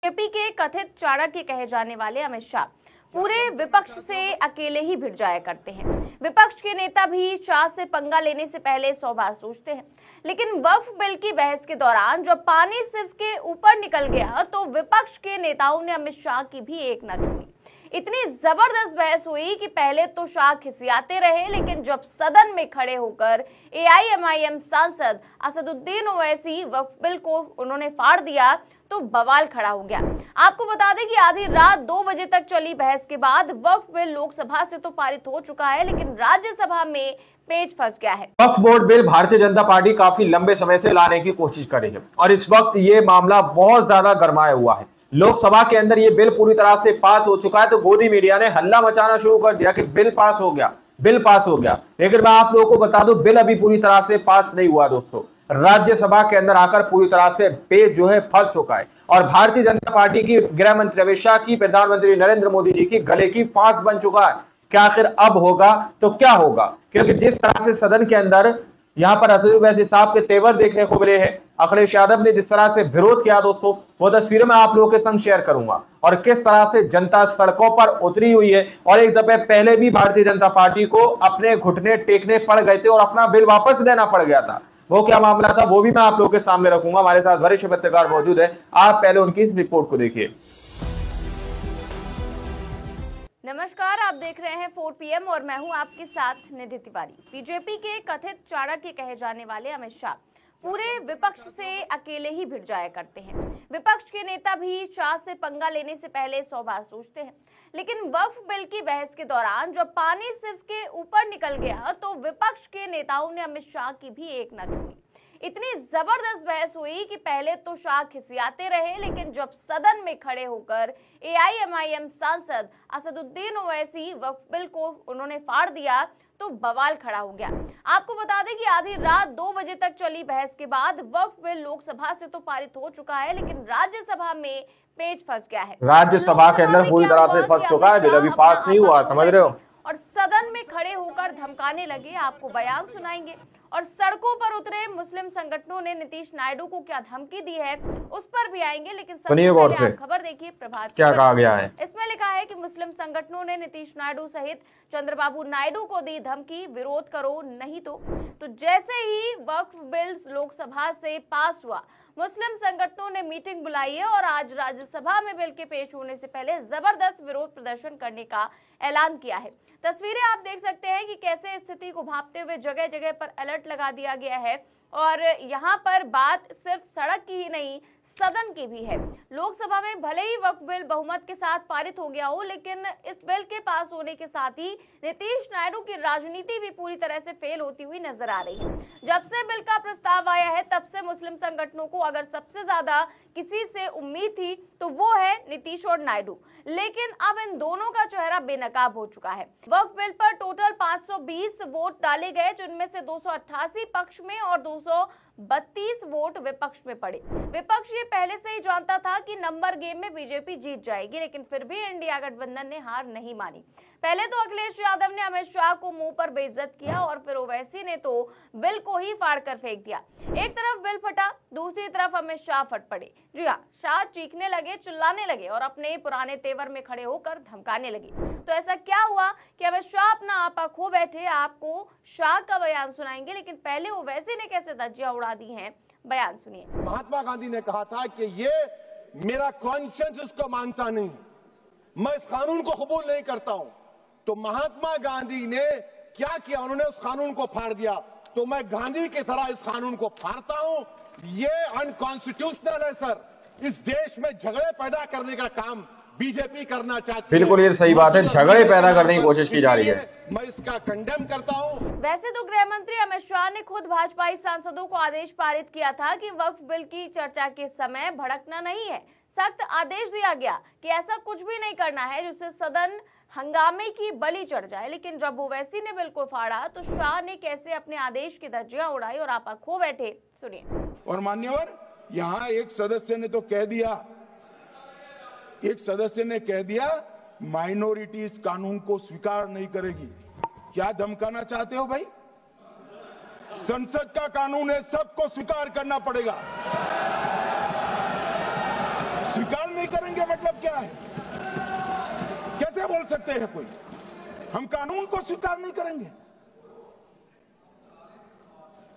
BJP के कथित चाणक्य कहे जाने वाले अमित शाह पूरे विपक्ष से अकेले ही भिड़ जाया करते हैं। विपक्ष के नेता भी शाह से पंगा लेने से पहले 100 बार सोचते हैं, लेकिन वक्फ बिल की बहस के दौरान जब पानी सिर के ऊपर निकल गया तो विपक्ष के नेताओं ने अमित शाह की भी एक न छोड़ी। इतनी जबरदस्त बहस हुई कि पहले तो शाह खिसियाते रहे, लेकिन जब सदन में खड़े होकर एआईएमआईएम सांसद असदुद्दीन ओवैसी वक्फ बिल को उन्होंने फाड़ दिया तो बवाल खड़ा हो गया। आपको बता दें कि आधी रात 2 बजे तक चली बहस के बाद वक्फ बिल लोकसभा से तो पारित हो चुका है, लेकिन राज्यसभा में पेच फंस गया है। वक्फ board bill Bharatiya Janata party काफी लंबे समय से लाने की कोशिश कर रही है और इस वक्त ये मामला बहुत ज्यादा गरमाया हुआ है। लोकसभा के अंदर ये बिल पूरी तरह से पास हो चुका है तो गोदी मीडिया ने हल्ला मचाना शुरू कर दिया कि बिल पास हो गया, बिल पास हो गया। लेकिन मैं आप लोगों को बता दूं, बिल अभी पूरी तरह से पास नहीं हुआ दोस्तों। राज्यसभा के अंदर आकर पूरी तरह से पेच जो है फंस चुका है और भारतीय जनता पार्टी की गृह मंत्री अमित शाह की, प्रधानमंत्री नरेंद्र मोदी जी की गले की फांस बन चुका है कि आखिर अब होगा तो क्या होगा। क्योंकि जिस तरह से सदन के अंदर यहाँ पर असदुद्दीन ओवैसी साहब के तेवर देखने को मिले हैं, अखिलेश यादव ने जिस तरह से विरोध किया दोस्तों, वो तस्वीरें मैं आप लोगों के संग शेयर करूंगा और किस तरह से जनता सड़कों पर उतरी हुई है। और एक दफे पहले भी भारतीय जनता पार्टी को अपने घुटने टेकने पड़ गए थे और अपना बिल वापस लेना पड़ गया था। वो क्या मामला था वो भी मैं आप लोगों के सामने रखूंगा। हमारे साथ वरिष्ठ पत्रकार मौजूद है, आप पहले उनकी इस रिपोर्ट को देखिए। नमस्कार, आप देख रहे हैं 4 PM और मैं हूं आपके साथ निधि तिवारी। बीजेपी के कथित चाणक्य कहे जाने वाले अमित शाह पूरे विपक्ष से अकेले ही भिड़ जाया करते हैं। विपक्ष के नेता भी शाह से पंगा लेने से पहले 100 बार सोचते हैं, लेकिन वक्फ बिल की बहस के दौरान जब पानी सिर के ऊपर निकल गया तो विपक्ष के नेताओं ने अमित शाह की भी एक न छोड़ी। इतनी जबरदस्त बहस हुई कि पहले तो शाह खिसियाते रहे, लेकिन जब सदन में खड़े होकर एआईएमआईएम सांसद असदुद्दीन ओवैसी वक्फ बिल को उन्होंने फाड़ दिया तो बवाल खड़ा हो गया। आपको बता दें कि आधी रात 2 बजे तक चली बहस के बाद वक्फ बिल लोकसभा से तो पारित हो चुका है, लेकिन राज्यसभा में पेच फंस गया है। राज्यसभा के अंदर पूरी तरह से फंस चुका है, बिल अभी पास नहीं हुआ, समझ रहे हो। और सदन में खड़े होकर धमकाने लगे, आपको बयान सुनाएंगे। और सड़कों पर उतरे मुस्लिम संगठनों ने नीतीश नायडू को क्या धमकी दी है उस पर भी आएंगे, लेकिन सबसे पहले आप खबर देखिए प्रभात क्या कहा गया है। इसमें लिखा है कि मुस्लिम संगठनों ने नीतीश नायडू सहित चंद्रबाबू नायडू को दी धमकी, विरोध करो नहीं तो जैसे ही वक्फ बिल लोकसभा से पास हुआ, मुस्लिम संगठनों ने मीटिंग बुलाई है और आज राज्यसभा में बिल के पेश होने से पहले जबरदस्त विरोध प्रदर्शन करने का ऐलान किया है। तस्वीरें आप देख सकते हैं कि कैसे स्थिति को भांपते हुए जगह जगह पर अलर्ट लगा दिया गया है और यहाँ पर बात सिर्फ सड़क की ही नहीं, सदन की भी है। लोकसभा में भले ही वक्फ बिल बहुमत के साथ पारित हो गया हो, लेकिन इस बिल के पास होने के साथ ही नीतीश नायडू की राजनीति भी पूरी तरह से फेल होती हुई नजर आ रही है। जब से बिल का प्रस्ताव आया है तब से मुस्लिम संगठनों को अगर सबसे ज्यादा किसी से उम्मीद थी तो वो है नीतीश और नायडू, लेकिन अब इन दोनों का चेहरा बेनकाब हो चुका है। वक्फ बिल पर टोटल 520 वोट डाले गए, जिनमें से 288 पक्ष में और 232 वोट विपक्ष में पड़े। विपक्ष ये पहले से ही जानता था कि नंबर गेम में बीजेपी जीत जाएगी, लेकिन फिर भी इंडिया गठबंधन ने हार नहीं मानी। पहले तो अखिलेश यादव ने अमित शाह को मुंह पर बेइज्जत किया और फिर ओवैसी ने तो बिल को ही फाड़ कर फेंक दिया। एक तरफ बिल फटा, दूसरी तरफ अमित शाह फट पड़े। जी हाँ, शाह चीखने लगे, चिल्लाने लगे और अपने पुराने तेवर में खड़े होकर धमकाने लगे। तो ऐसा क्या हुआ कि अमित शाह अपना आपा खो बैठे। आपको शाह का बयान सुनाएंगे, लेकिन पहले ओवैसी ने कैसे धज्जियां उड़ा दी हैं, बयान सुनिए। महात्मा गांधी ने कहा था कि ये मेरा कॉन्शियंस उसको मानता नहीं, मैं इस कानून को कबूल नहीं करता हूं। तो महात्मा गांधी ने क्या किया, उन्होंने उस कानून को फाड़ दिया। तो मैं गांधी की तरह इस कानून को फाड़ता हूं। ये अनकॉन्स्टिट्यूशनल है सर। इस देश में झगड़े पैदा करने का काम बीजेपी करना चाहती है। बिल्कुल ये सही बात है, झगड़े पैदा करने की कोशिश की जा रही है। मैं इसका कंडेम करता हूं। वैसे तो गृह मंत्री अमित शाह ने खुद भाजपाई सांसदों को आदेश पारित किया था कि वक्फ बिल की चर्चा के समय भड़कना नहीं है। सख्त आदेश दिया गया कि ऐसा कुछ भी नहीं करना है जिससे सदन हंगामे की बलि चढ़ जाए। लेकिन जब ओवैसी ने बिल को फाड़ा तो शाह ने कैसे अपने आदेश की धज्जियां उड़ाई और आपा खो बैठे, सुनिए। और मान्यवर, यहाँ एक सदस्य ने तो कह दिया, माइनॉरिटी इस कानून को स्वीकार नहीं करेगी। क्या धमकाना चाहते हो भाई? संसद का कानून है, सबको स्वीकार करना पड़ेगा। स्वीकार नहीं करें है? कैसे बोल सकते हैं कोई? हम कानून को स्वीकार नहीं करेंगे।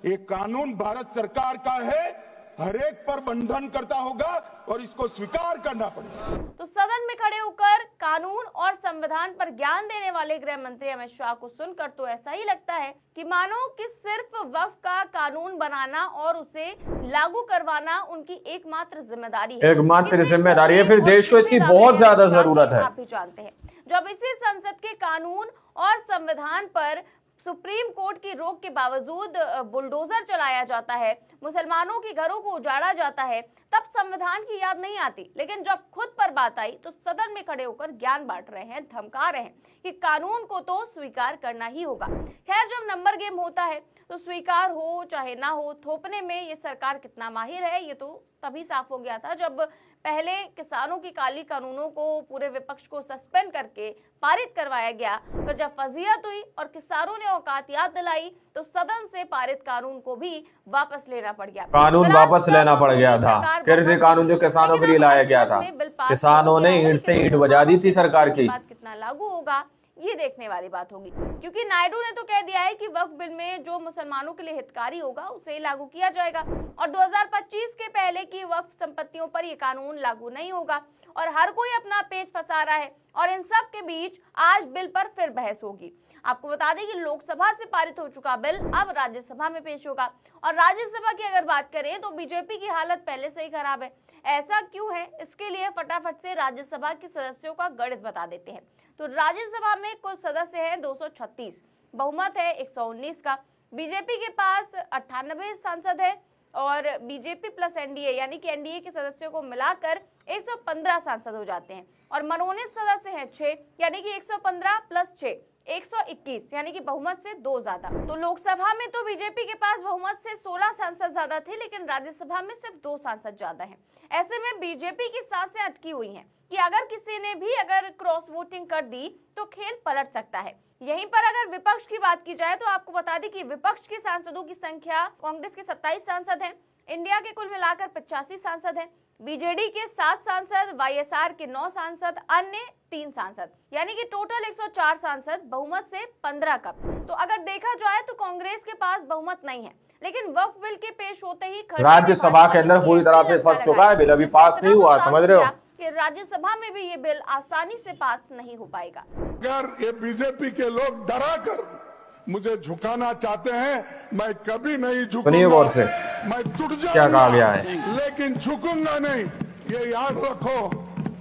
ये कानून भारत सरकार का है, हर एक पर बंधन करता होगा और इसको स्वीकार करना पड़ेगा। तो सदन में खड़े होकर कानून और संविधान पर ज्ञान देने वाले गृह मंत्री अमित शाह को सुनकर तो ऐसा ही लगता है कि मानो कि सिर्फ वक्फ का कानून बनाना और उसे लागू करवाना उनकी एकमात्र जिम्मेदारी है। एकमात्र जिम्मेदारी है, फिर देश को इसकी बहुत ज्यादा जरूरत है। आप भी जानते हैं, जब इसी संसद के कानून और संविधान पर सुप्रीम कोर्ट की रोक के बावजूद बुलडोजर चलाया जाता है, मुसलमानों के घरों को उजाड़ा जाता है, तब संविधान की याद नहीं आती। लेकिन जब खुद पर बात आई तो सदन में खड़े होकर ज्ञान बांट रहे हैं, धमका रहे हैं कि कानून को तो स्वीकार करना ही होगा। खैर, जब नंबर गेम होता है तो स्वीकार हो चाहे ना हो, थोपने में ये सरकार कितना माहिर है ये तो तभी साफ हो गया था जब पहले किसानों की काली कानूनों को पूरे विपक्ष को सस्पेंड करके पारित करवाया गया। फिर जब फजीहत हुई और किसानों ने औकात याद दिलाई तो सदन से पारित कानून को भी वापस लेना पड़ गया। कानून वापस लेना पड़ गया था। कृषि कानून जो किसानों के लिए लाया गया था, किसानों ने ईंट से ईंट बजा दी थी सरकार की। कितना लागू होगा ये देखने वाली बात होगी, क्योंकि नायडू ने तो कह दिया है कि वक्फ बिल में जो मुसलमानों के लिए हितकारी होगा उसे लागू किया जाएगा और 2025 के पहले की वक्फ संपत्तियों पर ये कानून लागू नहीं होगा। और हर कोई अपना पेच फंसा रहा है और इन सब के बीच आज बिल पर फिर बहस होगी। आपको बता दें कि लोकसभा से पारित हो चुका बिल अब राज्यसभा में पेश होगा और राज्यसभा की अगर बात करें तो बीजेपी की हालत पहले से ही खराब है। ऐसा क्यों है, इसके लिए फटाफट से राज्यसभा के सदस्यों का गणित बता देते हैं। तो राज्यसभा में कुल सदस्य हैं 236, बहुमत है 119 का। बीजेपी के पास 98 सांसद है और बीजेपी प्लस एनडीए यानी कि एनडीए के सदस्यों को मिलाकर 115 सांसद हो जाते हैं और मनोनीत सदस्य हैं 6 यानी कि 115 प्लस 6 121 यानी कि बहुमत से 2 ज्यादा। तो लोकसभा में तो बीजेपी के पास बहुमत से 16 सांसद ज्यादा थे, लेकिन राज्यसभा में सिर्फ 2 सांसद ज्यादा हैं। ऐसे में बीजेपी की सांसें अटकी हुई हैं कि अगर किसी ने भी अगर क्रॉस वोटिंग कर दी तो खेल पलट सकता है। यहीं पर अगर विपक्ष की बात की जाए तो आपको बता दें कि विपक्ष के सांसदों की संख्या कांग्रेस के 27 सांसद हैं, इंडिया के कुल मिलाकर 85 सांसद हैं, बीजेडी के 7 सांसद, वाईएसआर के 9 सांसद, अन्य 3 सांसद, यानी कि टोटल 104 सांसद, बहुमत से 15 कम। तो अगर देखा जाए तो कांग्रेस के पास बहुमत नहीं है, लेकिन वक्फ बिल के पेश होते ही राज्यसभा के अंदर पूरी तरह से फंस चुका है बिल, अभी पास नहीं हुआ, समझ रहे हो कि राज्यसभा में भी ये बिल आसानी से पास नहीं हो पाएगा। अगर ये बीजेपी के लोग डरा कर मुझे झुकाना चाहते हैं, मैं कभी नहीं झुकूंगा। गौर से मैं टूट जाऊंगा, क्या कहा गया है, लेकिन झुकूंगा नहीं, ये याद रखो।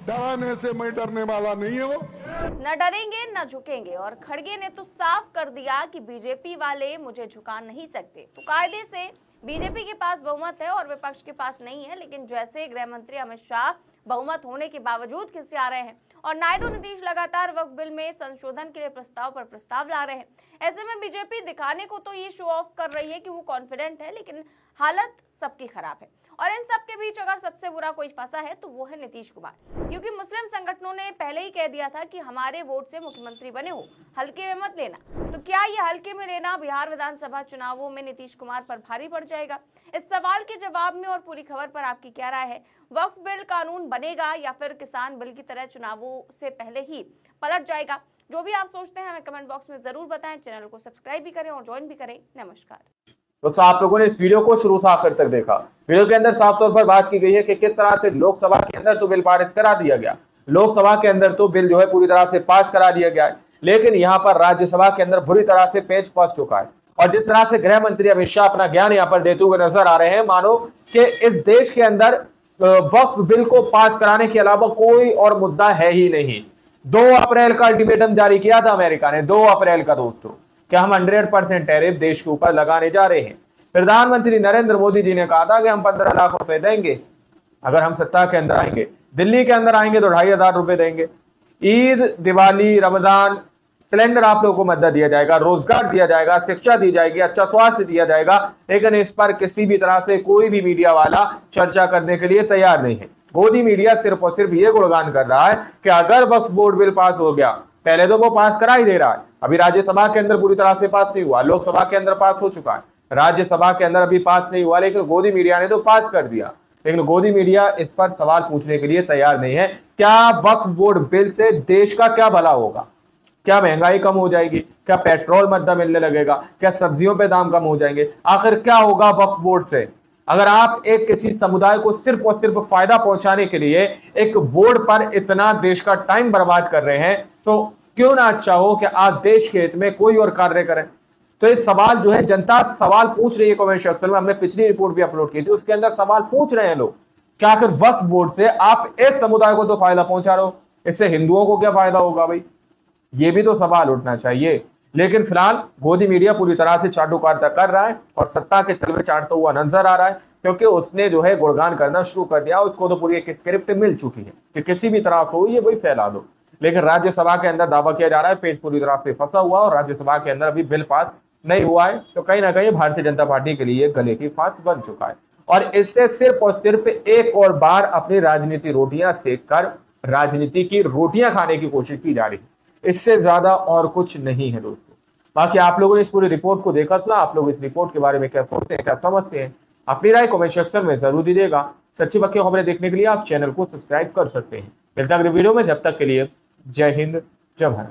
डराने से मैं डरने वाला नहीं हूँ। न डरेंगे न झुकेंगे। और खड़गे ने तो साफ कर दिया कि बीजेपी वाले मुझे झुका नहीं सकते। तो कायदे से बीजेपी के पास बहुमत है और विपक्ष के पास नहीं है, लेकिन जैसे गृह मंत्री अमित शाह बहुमत होने के बावजूद खिसिया रहे हैं और नायडू नीतीश लगातार वक्फ बिल में संशोधन के लिए प्रस्ताव पर प्रस्ताव ला रहे हैं, ऐसे में बीजेपी दिखाने को तो ये शो ऑफ कर रही है कि वो कॉन्फिडेंट है, लेकिन हालत सबकी खराब है। और इन सब के बीच अगर सबसे बुरा कोई फंसा है तो वो है नीतीश कुमार, क्योंकि मुस्लिम संगठनों ने पहले ही कह दिया था कि हमारे वोट से मुख्यमंत्री बने हो, हल्के में मत लेना। तो क्या ये हल्के में लेना बिहार विधानसभा चुनावों में नीतीश कुमार पर भारी पड़ जाएगा? इस सवाल के जवाब में और पूरी खबर पर आपकी क्या राय है? वक्फ बिल कानून बनेगा या फिर किसान बिल की तरह चुनावों से पहले ही पलट जाएगा? जो भी आप सोचते हैं हमें कमेंट बॉक्स में जरूर बताएं। चैनल को सब्सक्राइब भी करें और ज्वाइन भी करें। नमस्कार। तो आप लोगों ने इस वीडियो को शुरू से आखिर तक देखा। वीडियो के अंदर साफ तौर पर बात की गई है कि किस तरह से लोकसभा के अंदर तो बिल पारित करा दिया गया, लोकसभा के अंदर तो बिल जो है पूरी तरह से पास करा दिया गया है, लेकिन यहाँ पर राज्यसभा के अंदर बुरी तरह से पेच फंस चुका है। और जिस तरह से गृह मंत्री अमित शाह अपना ज्ञान यहाँ पर देते हुए नजर आ रहे हैं, मानो कि इस देश के अंदर वक्फ बिल को पास कराने के अलावा कोई और मुद्दा है ही नहीं। 2 अप्रैल का अल्टीमेटम जारी किया था अमेरिका ने, 2 अप्रैल का दोस्तों, कि हम 100% टैरिफ देश के ऊपर लगाने जा रहे हैं। प्रधानमंत्री नरेंद्र मोदी जी ने कहा था कि हम 15 लाख रुपए देंगे अगर हम सत्ता के अंदर आएंगे, दिल्ली के अंदर आएंगे तो 2500 रुपए देंगे। ईद, दिवाली, रमजान, सिलेंडर आप लोगों को मदद दिया जाएगा, रोजगार दिया जाएगा, शिक्षा दी जाएगी, अच्छा स्वास्थ्य दिया जाएगा, लेकिन इस पर किसी भी तरह से कोई भी मीडिया वाला चर्चा करने के लिए तैयार नहीं है। मोदी मीडिया सिर्फ और सिर्फ ये गुणगान कर रहा है कि अगर वक्फ बोर्ड बिल पास हो गया, पहले तो वो पास करा ही दे रहा है, अभी राज्यसभा के अंदर पूरी तरह से पास नहीं हुआ, लोकसभा के अंदर पास हो चुका है, राज्यसभा के अंदर अभी पास नहीं हुआ, लेकिन मोदी मीडिया ने तो पास कर दिया। लेकिन गोदी मीडिया इस पर सवाल पूछने के लिए तैयार नहीं है। क्या वक्फ बोर्ड बिल से देश का क्या भला होगा? क्या महंगाई कम हो जाएगी? क्या पेट्रोल महंगा मिलने लगेगा? क्या सब्जियों पे दाम कम हो जाएंगे? आखिर क्या होगा वक्फ बोर्ड से? अगर आप एक किसी समुदाय को सिर्फ और सिर्फ फायदा पहुंचाने के लिए एक बोर्ड पर इतना देश का टाइम बर्बाद कर रहे हैं, तो क्यों ना चाहो कि आप देश के हित में कोई और कार्य करें? तो ये सवाल जो है जनता सवाल पूछ रही है कमेंट सेक्शन में। हमने पिछली रिपोर्ट भी अपलोड की थी, उसके अंदर सवाल पूछ रहे हैं लोग, क्या आखिर वक्फ बोर्ड से आप एक समुदाय को तो फायदा पहुंचा रहे हो, इससे हिंदुओं को क्या फायदा होगा भाई? ये भी तो सवाल उठना चाहिए। लेकिन फिलहाल गोदी मीडिया पूरी तरह से चाटुकारिता कर रहा है और सत्ता के तलवे चाटता हुआ नजर आ रहा है, क्योंकि उसने जो है गुणगान करना शुरू कर दिया। उसको तो पूरी एक स्क्रिप्ट मिल चुकी है कि किसी भी तरह हो ये वही फैला दो। लेकिन राज्यसभा के अंदर दावा किया जा रहा है पेज पूरी तरह से फंसा हुआ और राज्यसभा के अंदर अभी बिल पास नहीं हुआ है, तो कहीं ना कहीं भारतीय जनता पार्टी के लिए गले की फांस बन चुका है। और इससे सिर्फ और सिर्फ एक और बार अपनी राजनीति रोटियां सेक कर राजनीति की रोटियां खाने की कोशिश की जा रही है। इससे ज्यादा और कुछ नहीं है दोस्तों। बाकी आप लोगों ने इस पूरी रिपोर्ट को देखा सुना, आप लोग इस रिपोर्ट के बारे में क्या सोचते हैं, क्या समझते हैं, अपनी राय कमेंट सेक्शन में जरूर दीजिएगा। सच्ची बक्की खबरें देखने के लिए आप चैनल को सब्सक्राइब कर सकते हैं। मिलता है अगले वीडियो में, जब तक के लिए जय हिंद जय भारत।